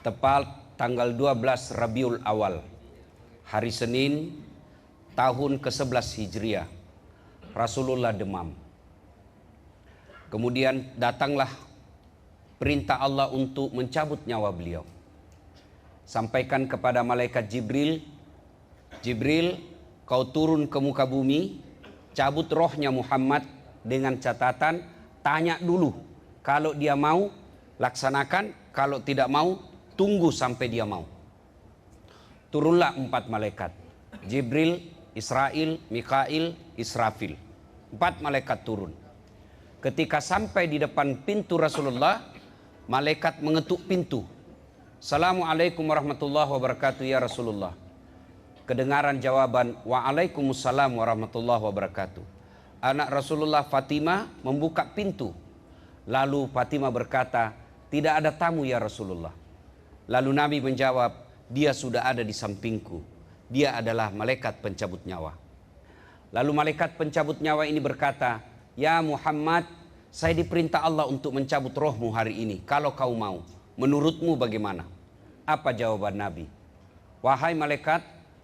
tepat tanggal 12 Rabiul Awal, hari Senin, tahun ke-11 Hijriah, Rasulullah demam. Kemudian datanglah perintah Allah untuk mencabut nyawa beliau. Sampaikan kepada malaikat Jibril, Jibril, kau turun ke muka bumi, cabut rohnya Muhammad dengan catatan, tanya dulu, kalau dia mau laksanakan, kalau tidak mau tunggu sampai dia mau. Turunlah 4 malaikat, Jibril, Israil, Mikail, Israfil. 4 malaikat turun. Ketika sampai di depan pintu Rasulullah, malaikat mengetuk pintu. Assalamualaikum warahmatullahi wabarakatuh ya Rasulullah. Kedengaran jawaban, waalaikumsalam warahmatullahi wabarakatuh. Anak Rasulullah Fatimah membuka pintu. Lalu Fatimah berkata, tidak ada tamu ya Rasulullah. Lalu Nabi menjawab, dia sudah ada di sampingku. Dia adalah malaikat pencabut nyawa. Lalu malaikat pencabut nyawa ini berkata, ya Muhammad, saya diperintah Allah untuk mencabut rohmu hari ini. Kalau kau mau, menurutmu bagaimana? Apa jawaban Nabi? Wahai malaikat,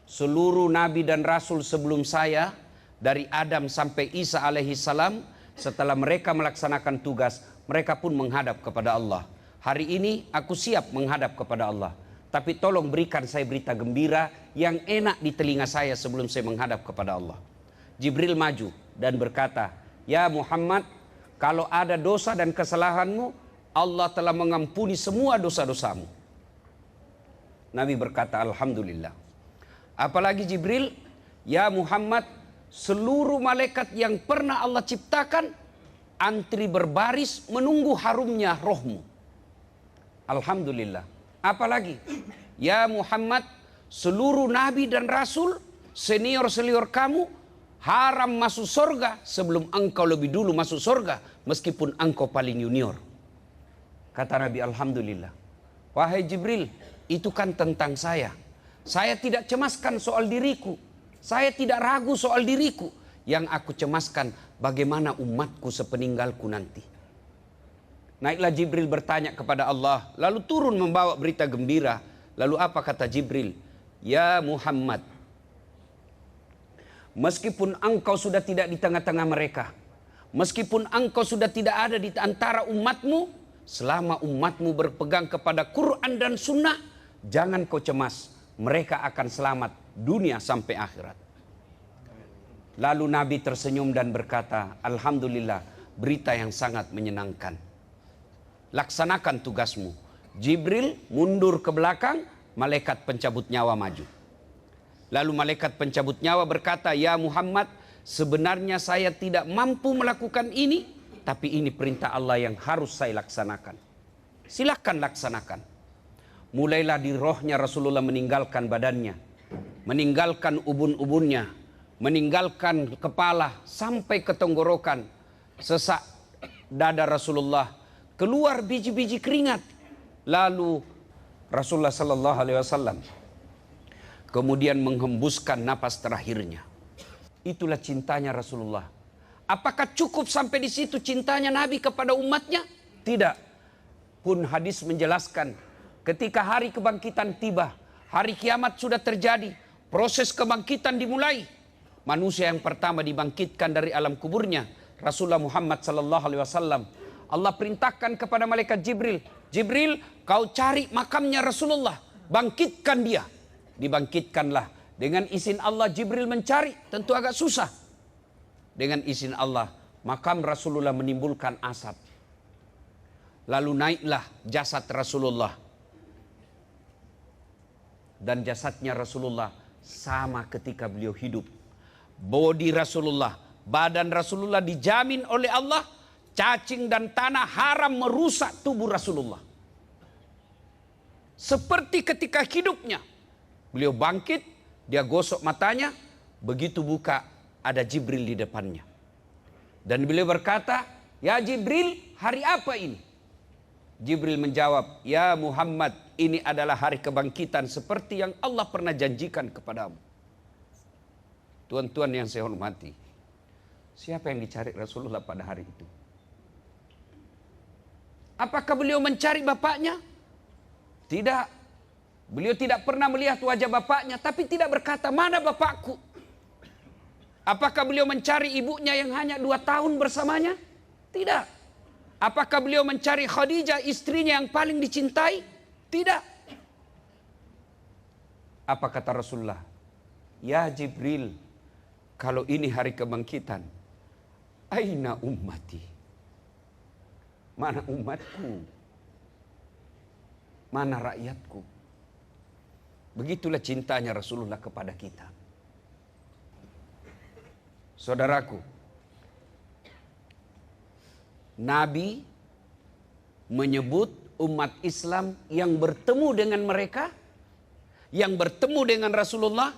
seluruh nabi dan rasul sebelum saya, dari Adam sampai Isa alaihi salam, setelah mereka melaksanakan tugas, mereka pun menghadap kepada Allah. Hari ini aku siap menghadap kepada Allah. Tapi tolong berikan saya berita gembira yang enak di telinga saya sebelum saya menghadap kepada Allah. Jibril maju dan berkata, ya Muhammad, kalau ada dosa dan kesalahanmu, Allah telah mengampuni semua dosa-dosamu. Nabi berkata, alhamdulillah. Apalagi Jibril, ya Muhammad, seluruh malaikat yang pernah Allah ciptakan antri berbaris menunggu harumnya rohmu. Alhamdulillah. Apalagi, ya Muhammad, seluruh nabi dan rasul senior-senior kamu haram masuk surga sebelum engkau lebih dulu masuk surga, meskipun engkau paling junior. Kata Nabi, alhamdulillah. Wahai Jibril, itu kan tentang saya. Saya tidak cemaskan soal diriku. Saya tidak ragu soal diriku. Yang aku cemaskan bagaimana umatku sepeninggalku nanti. Naiklah Jibril bertanya kepada Allah, lalu turun membawa berita gembira. Lalu apa kata Jibril? Ya Muhammad, meskipun engkau sudah tidak di tengah-tengah mereka, meskipun engkau sudah tidak ada di antara umatmu, selama umatmu berpegang kepada Quran dan Sunnah, jangan kau cemas, mereka akan selamat dunia sampai akhirat. Lalu Nabi tersenyum dan berkata, alhamdulillah, berita yang sangat menyenangkan. Laksanakan tugasmu. Jibril mundur ke belakang, malaikat pencabut nyawa maju. Lalu malaikat pencabut nyawa berkata, ya Muhammad, sebenarnya saya tidak mampu melakukan ini, tapi ini perintah Allah yang harus saya laksanakan. Silahkan laksanakan. Mulailah di rohnya Rasulullah meninggalkan badannya, meninggalkan ubun-ubunnya, meninggalkan kepala sampai ke tenggorokan. Sesak dada Rasulullah, keluar biji-biji keringat. Lalu Rasulullah sallallahu alaihi wasallam kemudian menghembuskan napas terakhirnya. Itulah cintanya Rasulullah. Apakah cukup sampai di situ cintanya Nabi kepada umatnya? Tidak. Pun hadis menjelaskan, ketika hari kebangkitan tiba, hari kiamat sudah terjadi, proses kebangkitan dimulai. Manusia yang pertama dibangkitkan dari alam kuburnya, Rasulullah Muhammad sallallahu alaihi wasallam. Allah perintahkan kepada malaikat Jibril, Jibril, kau cari makamnya Rasulullah, bangkitkan dia. Dibangkitkanlah. Dengan izin Allah Jibril mencari, tentu agak susah. Dengan izin Allah, makam Rasulullah menimbulkan asap. Lalu naiklah jasad Rasulullah. Dan jasadnya Rasulullah sama ketika beliau hidup. Bodi Rasulullah, badan Rasulullah dijamin oleh Allah, cacing dan tanah haram merusak tubuh Rasulullah. Seperti ketika hidupnya. Beliau bangkit, dia gosok matanya, begitu buka ada Jibril di depannya. Dan beliau berkata, ya Jibril, hari apa ini? Jibril menjawab, ya Muhammad, ini adalah hari kebangkitan seperti yang Allah pernah janjikan kepadamu. Tuan-tuan yang saya hormati, siapa yang dicari Rasulullah pada hari itu? Apakah beliau mencari bapaknya? Tidak. Beliau tidak pernah melihat wajah bapaknya, tapi tidak berkata, mana bapakku? Apakah beliau mencari ibunya yang hanya 2 tahun bersamanya? Tidak. Apakah beliau mencari Khadijah, istrinya yang paling dicintai? Tidak. Apa kata Rasulullah? Ya Jibril, kalau ini hari kebangkitan, aina ummati? Mana umatku? Mana rakyatku? Begitulah cintanya Rasulullah kepada kita. Saudaraku, Nabi menyebut umat Islam yang bertemu dengan mereka, yang bertemu dengan Rasulullah,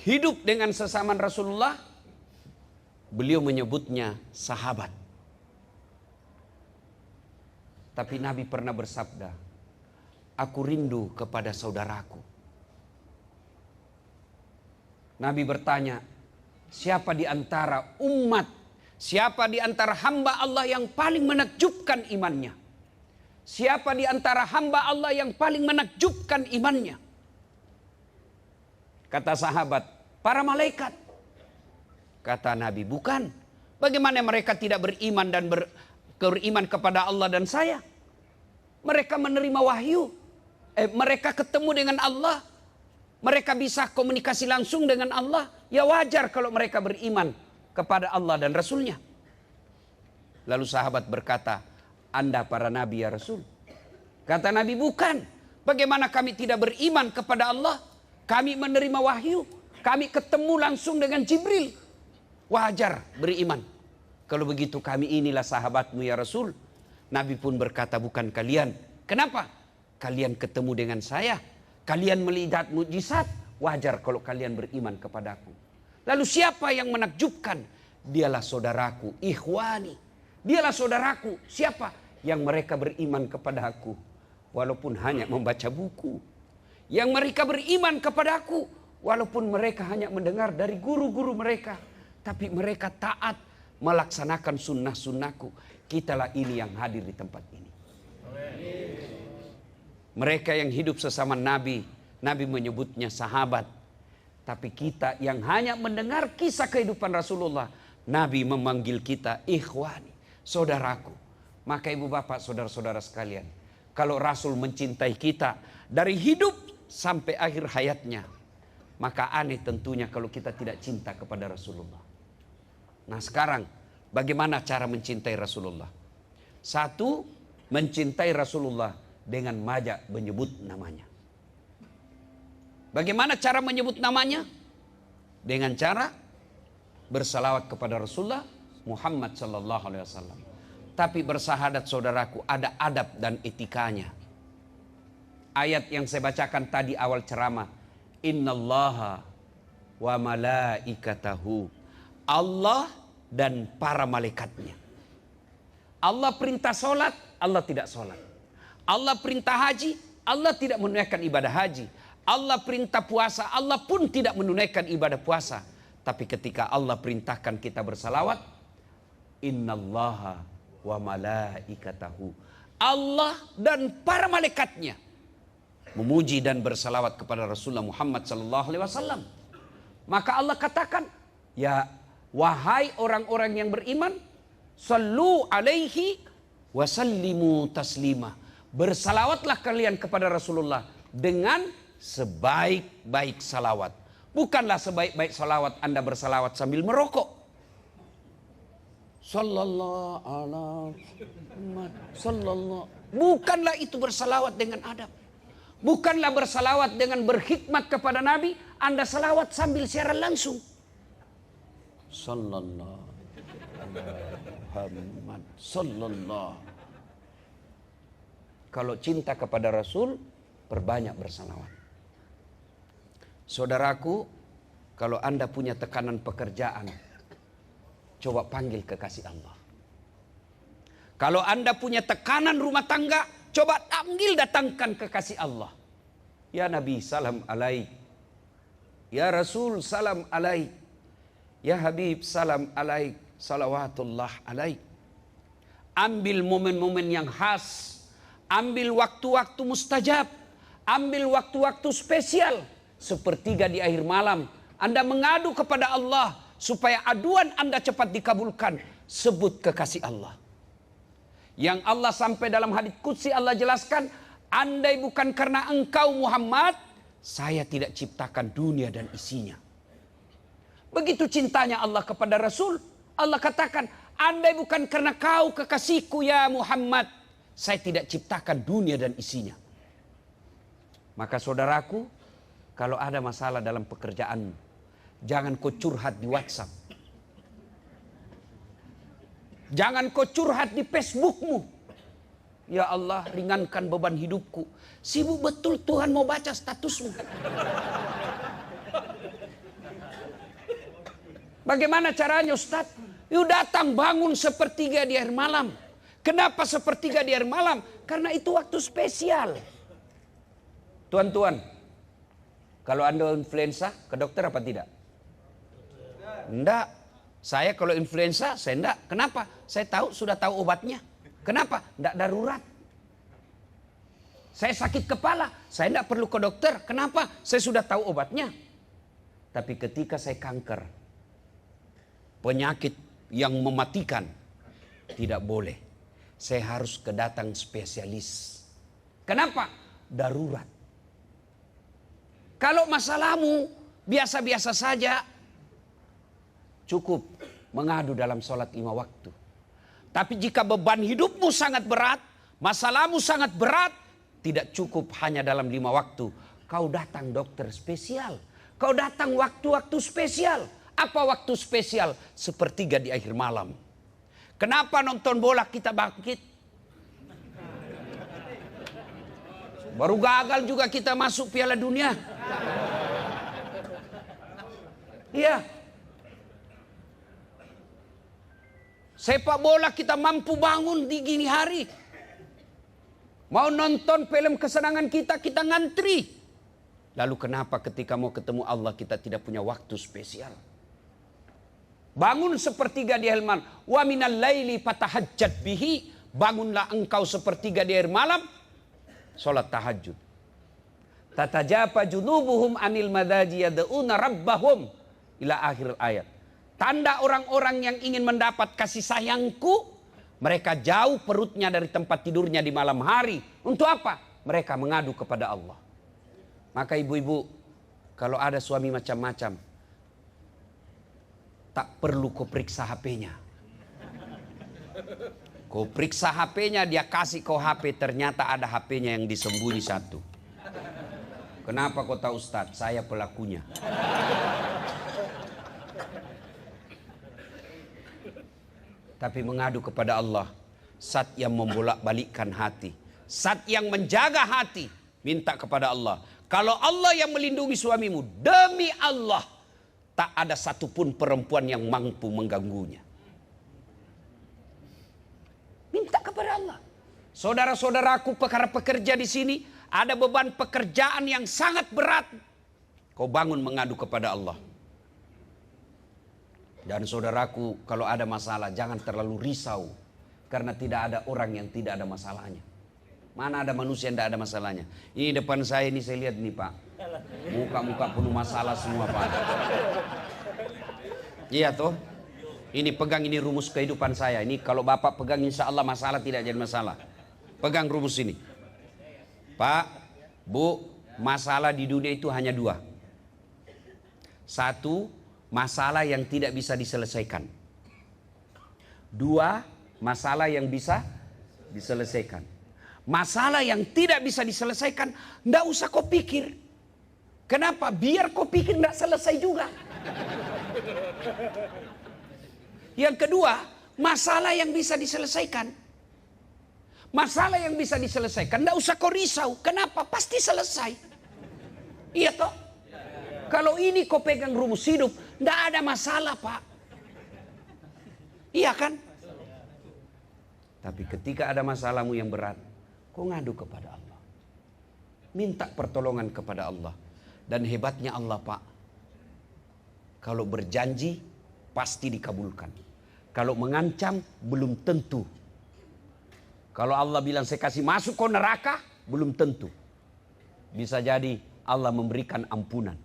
hidup dengan sesama Rasulullah, beliau menyebutnya sahabat. Tapi Nabi pernah bersabda, aku rindu kepada saudaraku. Nabi bertanya, siapa di antara umat, siapa di antara hamba Allah yang paling menakjubkan imannya? Siapa di antara hamba Allah yang paling menakjubkan imannya? Kata sahabat, para malaikat. Kata Nabi, bukan. Bagaimana mereka tidak beriman dan beriman kepada Allah dan saya? Mereka menerima wahyu. Mereka ketemu dengan Allah. Mereka bisa komunikasi langsung dengan Allah. Ya wajar kalau mereka beriman kepada Allah dan Rasulnya. Lalu sahabat berkata, Anda para Nabi ya Rasul. Kata Nabi, bukan. Bagaimana kami tidak beriman kepada Allah? Kami menerima wahyu. Kami ketemu langsung dengan Jibril. Wajar beriman. Kalau begitu kami inilah sahabatmu ya Rasul. Nabi pun berkata, bukan kalian. Kenapa? Kalian ketemu dengan saya. Kalian melihat mukjizat. Wajar kalau kalian beriman kepadaku. Lalu siapa yang menakjubkan? Dialah saudaraku, ikhwani. Dialah saudaraku. Siapa? Yang mereka beriman kepada aku. Walaupun hanya membaca buku. Yang mereka beriman kepada aku. Walaupun mereka hanya mendengar dari guru-guru mereka. Tapi mereka taat melaksanakan sunnah-sunnahku. Kitalah ini yang hadir di tempat ini. Mereka yang hidup sesama Nabi, Nabi menyebutnya sahabat. Tapi kita yang hanya mendengar kisah kehidupan Rasulullah, Nabi memanggil kita ikhwani, saudaraku. Maka ibu bapak, saudara-saudara sekalian, kalau Rasul mencintai kita dari hidup sampai akhir hayatnya, maka aneh tentunya kalau kita tidak cinta kepada Rasulullah. Nah sekarang, bagaimana cara mencintai Rasulullah? Satu, mencintai Rasulullah dengan majak menyebut namanya. Bagaimana cara menyebut namanya? Dengan cara bersalawat kepada Rasulullah Muhammad sallallahu alaihi wasallam. Tapi bersahadat saudaraku, ada adab dan etikanya. Ayat yang saya bacakan tadi awal ceramah, innallaha wa malaikatahu, Allah dan para malaikatnya. Allah perintah solat, Allah tidak solat. Allah perintah haji, Allah tidak menunaikan ibadah haji. Allah perintah puasa, Allah pun tidak menunaikan ibadah puasa. Tapi ketika Allah perintahkan kita bersalawat, innallaha wa malaikatahu, Allah dan para malaikatnya memuji dan bersalawat kepada Rasulullah Muhammad sallallahu alaihi wasallam. Maka Allah katakan, ya wahai orang-orang yang beriman, sallu alaihi wa sallimu taslima. Bersalawatlah kalian kepada Rasulullah dengan sebaik-baik salawat. Bukanlah sebaik-baik salawat Anda bersalawat sambil merokok. Sallallahu alaihi sallallahu. Bukanlah itu bersalawat dengan adab. Bukanlah bersalawat dengan berkhidmat kepada Nabi. Anda salawat sambil siaran langsung. Sallallahu Muhammad sallallahu. Kalau cinta kepada Rasul, perbanyak bersalawat. Saudaraku, kalau Anda punya tekanan pekerjaan, coba panggil kekasih Allah. Kalau Anda punya tekanan rumah tangga, coba panggil, datangkan kekasih Allah. Ya Nabi, salam alaik. Ya Rasul, salam alaik. Ya Habib, salam alaik. Salawatullah alaik. Ambil momen-momen yang khas. Ambil waktu-waktu mustajab. Ambil waktu-waktu spesial. Sepertiga di akhir malam. Anda mengadu kepada Allah. Supaya aduan Anda cepat dikabulkan. Sebut kekasih Allah. Yang Allah sampai dalam hadits qudsi Allah jelaskan. Andai bukan karena engkau Muhammad, saya tidak ciptakan dunia dan isinya. Begitu cintanya Allah kepada Rasul. Allah katakan, andai bukan karena kau kekasihku ya Muhammad, saya tidak ciptakan dunia dan isinya. Maka saudaraku, kalau ada masalah dalam pekerjaanmu, jangan kau curhat di WhatsApp. Jangan kau curhat di Facebookmu. Ya Allah, ringankan beban hidupku. Sibuk betul Tuhan mau baca statusmu. Bagaimana caranya Ustaz? Yuk datang bangun sepertiga di akhir malam. Kenapa sepertiga di akhir malam? Karena itu waktu spesial. Tuan-tuan, kalau Anda influenza, ke dokter apa tidak? Enggak. Saya kalau influenza, saya enggak. Kenapa? Saya sudah tahu obatnya. Kenapa? Enggak darurat. Saya sakit kepala, saya enggak perlu ke dokter. Kenapa? Saya sudah tahu obatnya. Tapi ketika saya kanker, penyakit yang mematikan, tidak boleh. Saya harus kedatang spesialis. Kenapa? Darurat. Kalau masalahmu biasa-biasa saja, cukup mengadu dalam sholat 5 waktu. Tapi jika beban hidupmu sangat berat, masalahmu sangat berat, tidak cukup hanya dalam 5 waktu. Kau datang dokter spesial. Kau datang waktu-waktu spesial. Apa waktu spesial? Sepertiga di akhir malam. Kenapa nonton bola kita bangkit? Baru gagal juga kita masuk Piala Dunia. Iya. Sepak bola kita mampu bangun di gini hari. Mau nonton film kesenangan kita ngantri. Lalu kenapa ketika mau ketemu Allah kita tidak punya waktu spesial? Bangun sepertiga di akhir malam. Wa minal laili fatahajjat bihi. Bangunlah engkau sepertiga di akhir malam. Salat tahajud. Tatajafa junubuhum anil madaji yad'una rabbahum. Ila akhir ayat. Tanda orang-orang yang ingin mendapat kasih sayangku, mereka jauh perutnya dari tempat tidurnya di malam hari. Untuk apa? Mereka mengadu kepada Allah. Maka ibu-ibu, kalau ada suami macam-macam, tak perlu kau periksa HP-nya. Kau periksa HP-nya, dia kasih kau HP, ternyata ada HP-nya yang disembunyi satu. Kenapa kau tahu Ustaz? Saya pelakunya. Tapi mengadu kepada Allah, zat yang membolak-balikkan hati, zat yang menjaga hati, minta kepada Allah. Kalau Allah yang melindungi suamimu, demi Allah, tak ada satupun perempuan yang mampu mengganggunya. Minta kepada Allah. Saudara-saudaraku, perkara pekerja di sini, ada beban pekerjaan yang sangat berat. Kau bangun mengadu kepada Allah. Dan saudaraku, kalau ada masalah jangan terlalu risau. Karena tidak ada orang yang tidak ada masalahnya. Mana ada manusia yang tidak ada masalahnya. Ini depan saya ini saya lihat nih Pak. Muka-muka penuh masalah semua Pak. Iya toh. Ini pegang ini rumus kehidupan saya. Ini kalau Bapak pegang insya Allah masalah tidak jadi masalah. Pegang rumus ini. Pak, Bu, masalah di dunia itu hanya 2. 1, masalah yang tidak bisa diselesaikan. 2, masalah yang bisa diselesaikan. Masalah yang tidak bisa diselesaikan, ndak usah kau pikir. Kenapa? Biar kau pikir ndak selesai juga. Yang kedua, masalah yang bisa diselesaikan. Masalah yang bisa diselesaikan, ndak usah kau risau. Kenapa? Pasti selesai. Iya toh? Kalau ini kau pegang rumus hidup, ndak ada masalah Pak. Iya kan? Tapi ketika ada masalahmu yang berat, kau ngadu kepada Allah. Minta pertolongan kepada Allah. Dan hebatnya Allah Pak, kalau berjanji pasti dikabulkan. Kalau mengancam belum tentu. Kalau Allah bilang saya kasih masuk kau neraka, belum tentu. bisa jadi Allah memberikan ampunan.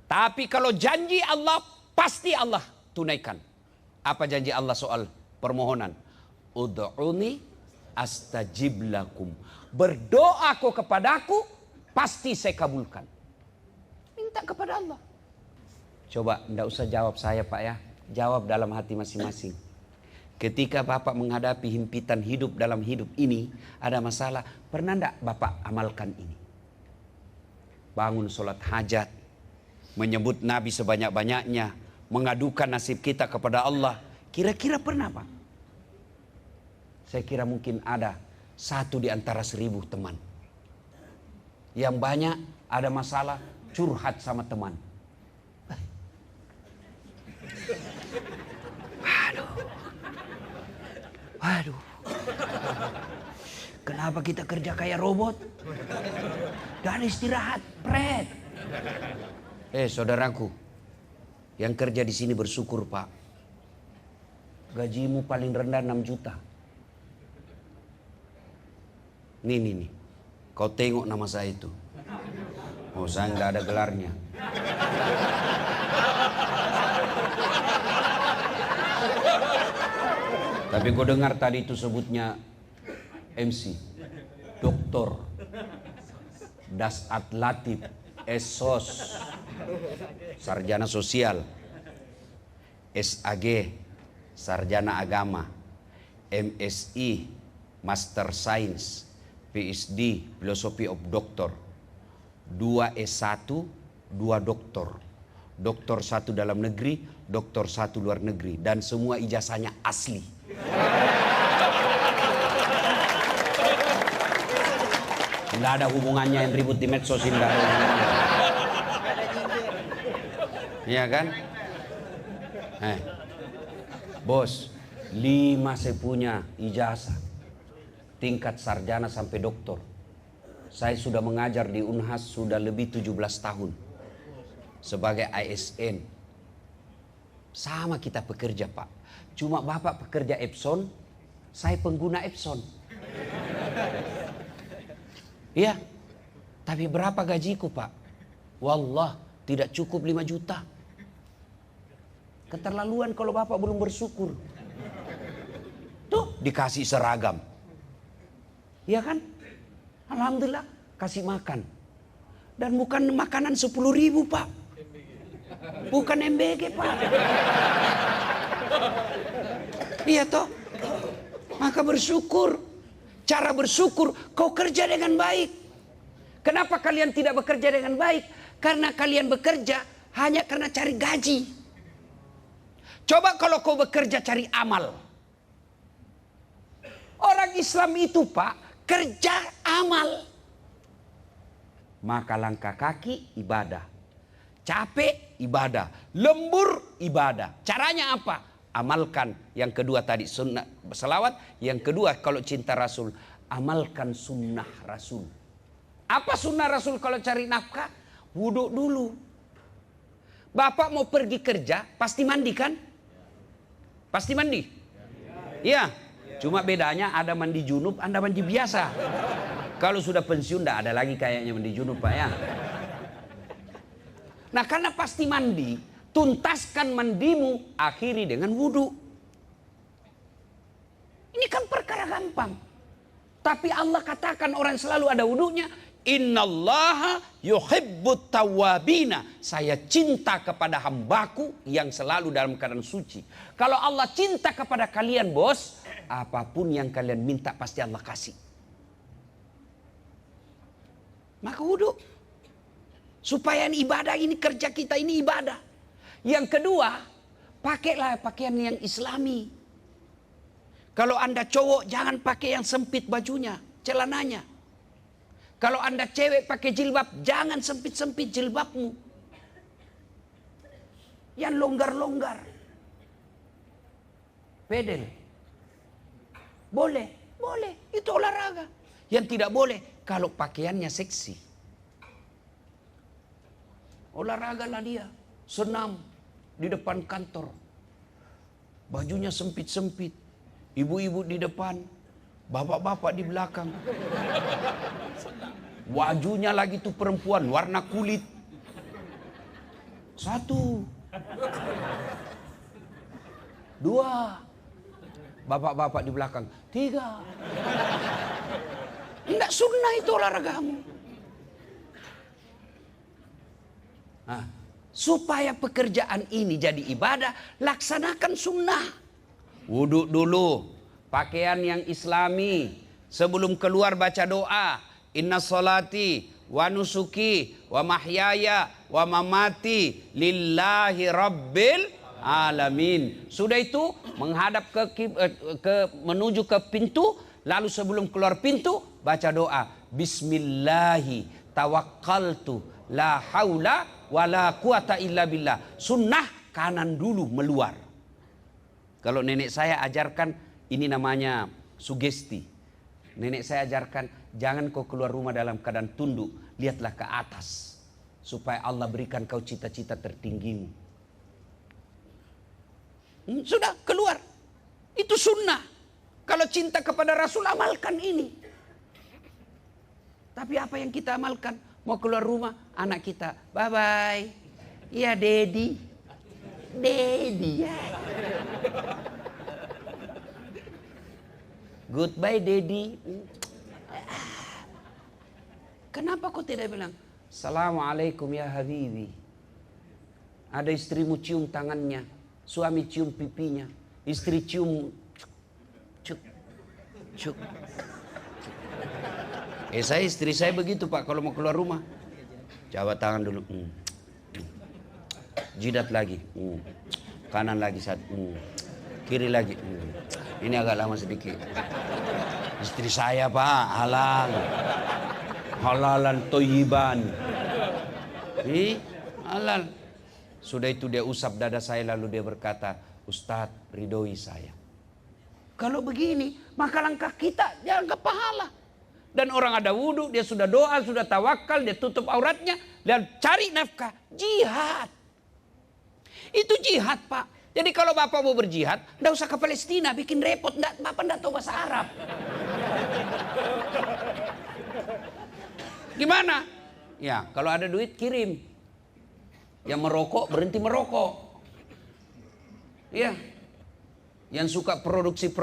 Tapi kalau janji Allah, pasti Allah tunaikan. Apa janji Allah soal permohonan? Ud'uni astajib lakum. Berdoa kau kepadaku, pasti saya kabulkan. Minta kepada Allah. Coba, enggak usah jawab saya Pak ya. Jawab dalam hati masing-masing. Ketika Bapak menghadapi himpitan hidup dalam hidup ini, ada masalah, pernah enggak Bapak amalkan ini? Bangun sholat hajat, menyebut Nabi sebanyak-banyaknya, mengadukan nasib kita kepada Allah. Kira-kira pernah Pak? Saya kira mungkin ada 1 di antara 1000 teman. Yang banyak ada masalah, curhat sama teman. Waduh. Kenapa kita kerja kayak robot? Dan istirahat, pret. Saudaraku, yang kerja di sini bersyukur Pak. Gajimu paling rendah 6 juta. Nih. Kau tengok nama saya itu. Oh, saya nggak ada gelarnya. Tapi kau dengar tadi itu sebutnya MC, Doktor, Dasat Latif, SOS, Sarjana Sosial, SAG, Sarjana Agama, MSI, Master Science, PhD, Philosophy of Doctor, 2 S1, 2 doktor, doktor 1 dalam negeri, doktor 1 luar negeri, dan semua ijazahnya asli. Nggak ada hubungannya yang ribut di medsos ini. Iya kan? Bos, 5 saya punya ijazah, tingkat sarjana sampai doktor. Saya sudah mengajar di Unhas sudah lebih 17 tahun sebagai ASN. Sama kita pekerja Pak. Cuma Bapak pekerja Epson, saya pengguna Epson. Iya, tapi berapa gajiku Pak? Wallah, tidak cukup 5 juta. Keterlaluan kalau Bapak belum bersyukur. Tuh, dikasih seragam. Iya kan? Alhamdulillah, kasih makan. Dan bukan makanan 10.000 Pak. Bukan MBG Pak. Iya toh? Maka bersyukur. Cara bersyukur, kau kerja dengan baik. Kenapa kalian tidak bekerja dengan baik? Karena kalian bekerja hanya karena cari gaji. Coba kalau kau bekerja cari amal. Orang Islam itu Pak, kerja amal. Maka langkah kaki ibadah. Capek ibadah. Lembur ibadah. Caranya apa? Amalkan yang kedua tadi sunnah selawat. Yang kedua kalau cinta Rasul, amalkan sunnah Rasul. Apa sunnah Rasul kalau cari nafkah? Wudhu dulu. Bapak mau pergi kerja pasti mandi kan? Pasti mandi? Iya. Cuma bedanya ada mandi junub, Anda mandi biasa. Kalau sudah pensiun tidak ada lagi kayaknya mandi junub Pak ya. Nah karena pasti mandi, tuntaskan mandimu, akhiri dengan wudhu. Ini kan perkara gampang. Tapi Allah katakan orang selalu ada wudhunya. Innallaha yuhibbut tawwabina. Saya cinta kepada hambaku yang selalu dalam keadaan suci. Kalau Allah cinta kepada kalian bos, apapun yang kalian minta pasti Allah kasih. Maka wudhu. Supaya ibadah ini, kerja kita ini ibadah. Yang kedua, pakailah pakaian yang islami. Kalau Anda cowok, jangan pakai yang sempit bajunya, celananya. Kalau Anda cewek pakai jilbab, jangan sempit-sempit jilbabmu. Yang longgar-longgar. Pedal. Boleh, boleh. Itu olahraga. Yang tidak boleh, kalau pakaiannya seksi. Olahragalah dia. Senam di depan kantor. Bajunya sempit-sempit. Ibu-ibu di depan. Bapak-bapak di belakang. Wajunya lagi tuh perempuan warna kulit. 1, 2. Bapak-bapak di belakang. 3. Enggak sunnah itu olahragamu. Nah, supaya pekerjaan ini jadi ibadah, laksanakan sunnah. Wudhu dulu, pakaian yang islami. Sebelum keluar baca doa. Inna salati wa nusuki wa mahyaya wa mamati lillahi rabbil alamin. Sudah itu menghadap menuju ke pintu, lalu sebelum keluar pintu baca doa. Bismillahi tawakkaltu la haula wala quwata illa billah. Sunnah kanan dulu meluar. Kalau nenek saya ajarkan ini namanya sugesti. Nenek saya ajarkan jangan kau keluar rumah dalam keadaan tunduk, lihatlah ke atas supaya Allah berikan kau cita-cita tertinggimu. Sudah keluar. Itu sunnah. Kalau cinta kepada Rasul amalkan ini. Tapi apa yang kita amalkan? Mau keluar rumah, anak kita, bye-bye. Iya, Dedi. Dedi ya. Goodbye, Dedi. Kenapa kau tidak bilang, Assalamualaikum ya Habibi. Ada istrimu cium tangannya, suami cium pipinya, istri cium cuk, cuk. Istri saya begitu Pak, kalau mau keluar rumah. Jabat tangan dulu. Jidat lagi. Kanan lagi satu. Kiri lagi. Ini agak lama sedikit. Istri saya Pak, halal. Halalan toyiban. Halal. Sudah itu dia usap dada saya lalu dia berkata, Ustadz ridhoi saya. Kalau begini, maka langkah kita dianggap pahala. Dan orang ada wudhu, dia sudah doa, sudah tawakal, dia tutup auratnya, dan cari nafkah. Jihad. Itu jihad Pak. Jadi kalau Bapak mau berjihad, enggak usah ke Palestina, bikin repot. Bapak enggak tahu bahasa Arab. Gimana? Ya, kalau ada duit kirim. Yang merokok berhenti merokok. Ya. Yang suka produksi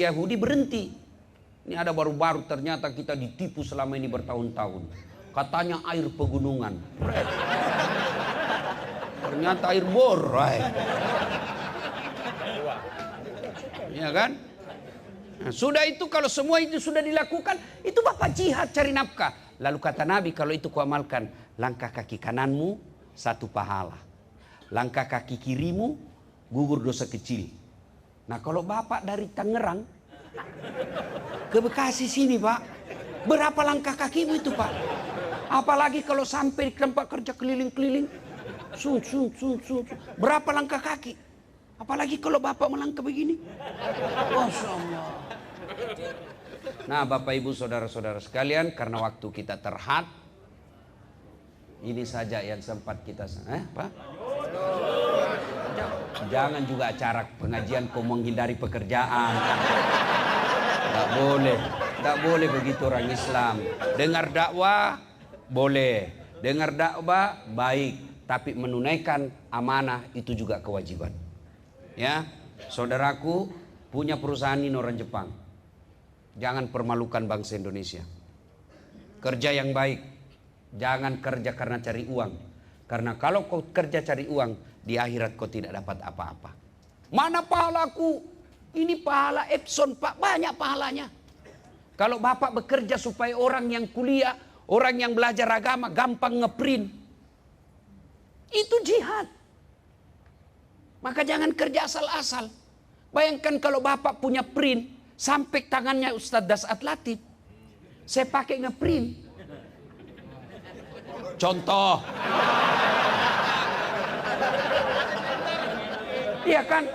Yahudi berhenti. Ini ada baru-baru ternyata kita ditipu selama ini bertahun-tahun. Katanya air pegunungan. Ternyata air bor. Ya kan? Nah, sudah itu kalau semua itu sudah dilakukan, itu Bapak jihad cari nafkah. Lalu kata Nabi kalau itu kau amalkan, langkah kaki kananmu 1 pahala. Langkah kaki kirimu gugur dosa kecil. Nah kalau Bapak dari Tangerang ke Bekasi sini Pak, berapa langkah kakimu itu Pak? Apalagi kalau sampai di tempat kerja keliling-keliling, berapa langkah kaki? Apalagi kalau Bapak melangkah begini. Masya Allah. Nah Bapak Ibu Saudara-saudara sekalian, karena waktu kita terhad, ini saja yang sempat kita Pak? Jangan juga acara pengajian kau menghindari pekerjaan. Tidak boleh begitu orang Islam. Dengar dakwah boleh, dengar dakwah baik, tapi menunaikan amanah itu juga kewajiban. Ya, saudaraku punya perusahaan ini orang Jepang. Jangan permalukan bangsa Indonesia. Kerja yang baik, jangan kerja karena cari uang. Karena kalau kau kerja cari uang, di akhirat kau tidak dapat apa-apa. Mana pahalaku? Ini pahala Epson Pak, banyak pahalanya. Kalau Bapak bekerja supaya orang yang kuliah, orang yang belajar agama gampang ngeprint, itu jihad. Maka jangan kerja asal-asal. Bayangkan kalau Bapak punya print, sampai tangannya Ustadz Dasat Latif, saya pakai ngeprint. Contoh. Iya kan?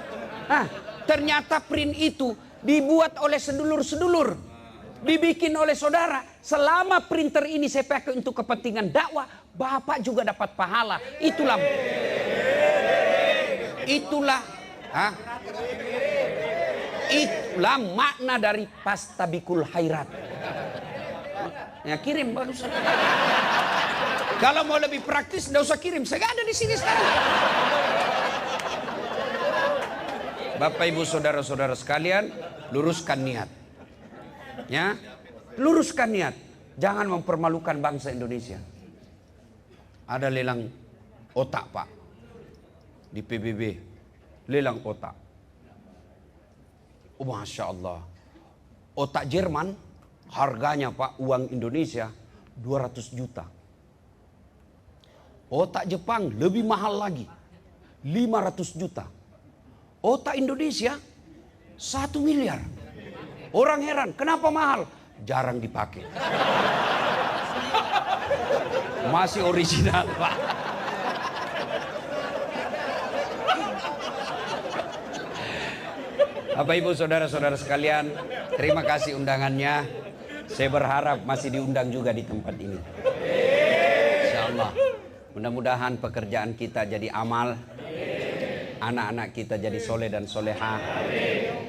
Nah, ternyata print itu dibuat oleh sedulur-sedulur. Dibikin oleh saudara. Selama printer ini saya pakai untuk kepentingan dakwah, Bapak juga dapat pahala. Itulah makna dari pastabikul khairat. Ya kirim bagus. Kalau mau lebih praktis, nggak usah kirim. Saya ada di sini sekarang. Bapak, Ibu, saudara-saudara sekalian, luruskan niat. Ya, luruskan niat. Jangan mempermalukan bangsa Indonesia. Ada lelang otak, Pak, di PBB. Lelang otak. Oh, Masya Allah. Otak Jerman, harganya, Pak, uang Indonesia 200 juta. Otak Jepang lebih mahal lagi, 500 juta. Otak Indonesia 1 miliar. Orang heran, kenapa mahal? Jarang dipakai. Masih original, Pak. Bapak, Ibu, saudara-saudara sekalian, terima kasih undangannya. Saya berharap masih diundang juga di tempat ini. Insya Allah. Mudah-mudahan pekerjaan kita jadi amal. Anak-anak kita jadi soleh dan soleha.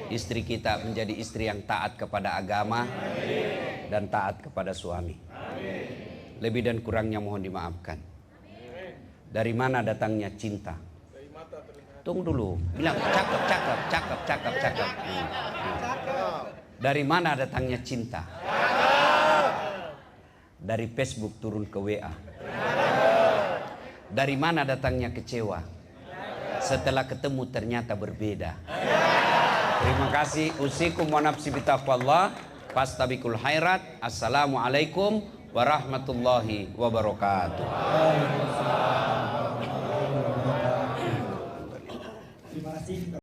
Istri kita menjadi istri yang taat kepada agama dan taat kepada suami. Lebih dan kurangnya mohon dimaafkan. Dari mana datangnya cinta? Tunggu dulu. Bilang cakep. Dari mana datangnya cinta? Dari Facebook turun ke WA. Dari mana datangnya kecewa? Setelah ketemu ternyata berbeda. Terima kasih. Usikum wa nafsi bitaqwallah. Fastabiqul khairat. Assalamualaikum warahmatullahi wabarakatuh.